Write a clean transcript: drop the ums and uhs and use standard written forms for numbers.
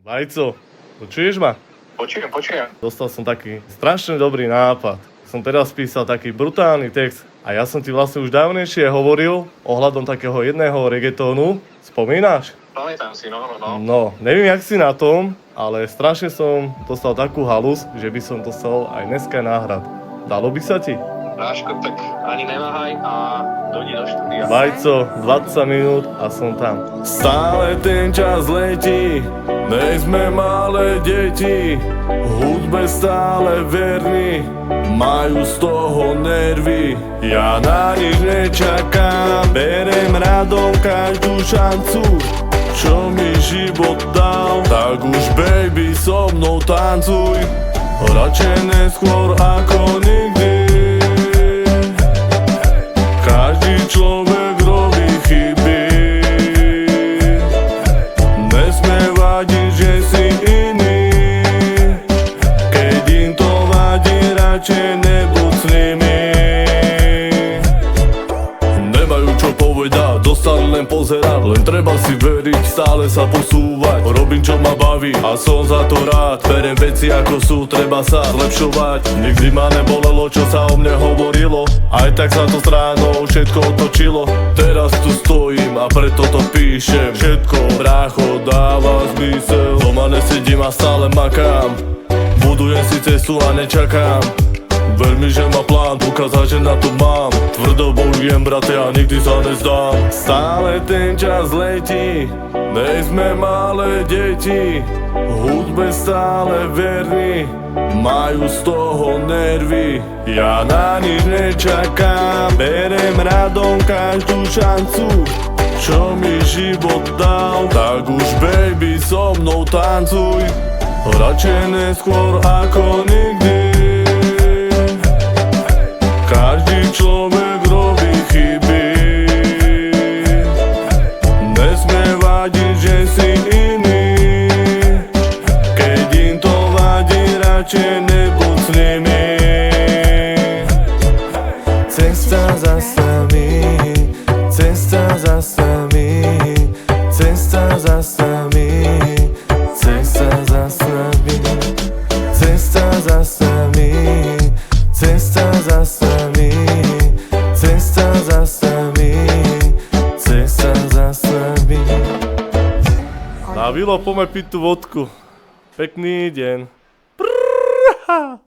Vajco, počuješ ma? Počujem. Dostal som taký strašne dobrý nápad. Som teraz písal taký brutálny text a ja som ti vlastne už dávnejšie hovoril ohľadom takého jedného reggaetónu. Spomínaš? Pamätám si, no. No, neviem, jak si na tom, ale strašne som dostal takú halus, že by som dostal aj dneska náhrad. Dalo by sa ti? Bráško, tak ani neváhaj a dojdi do štúdia. Vajco, 20 minút a som tam. Stále ten čas letí, nej sme malé deti, hudbe stále verní, majú z toho nervy. Ja na nich nečakám, berem radom každú šancu, čo mi život dal, tak už baby so mnou tancuj, radšej neskôr ako nikdy. Každý človek robí chyby, nesmie vadiť, že si iný. Keď im to vadí, radšej nebuď s nimi. Nemajú čo povedať, dostali len pozerať, len treba si veriť, stále sa posúvať. Robím čo ma baví a som za to rád, berem veci ako sú, treba sa zlepšovať. Nikdy ma nebolelo, čo sa o mne hovorilo, aj tak sa to stránou všetko otočilo. Teraz tu stojím a preto to píšem, všetko brácho dáva zmysel. Doma nesedím a stále makám, budujem si cestu a nečakám. Ver mi, že má plán, ukázať, že na to mám. Tvrdo bojujem, brate, a nikdy sa nezdám. Stále ten čas letí, nej sme malé deti, hudbe stále verní, majú z toho nervy. Ja na nich nečakám, berem radom každú šancu, čo mi život dal, tak už baby so mnou tancuj, radšej neskôr ako nikdy. Každý človek robí chyby, nesmie vadiť, že si iný. Keď im to vadí, radšej nebuď s nimi. Cesta za sami, cesta za sami, cesta za sami, cesta za sami, cesta za sami, cesta za sami, cesta za sami, cesta za sami. Davilo, poďme piť tú vodku. Pekný deň. Prrrha.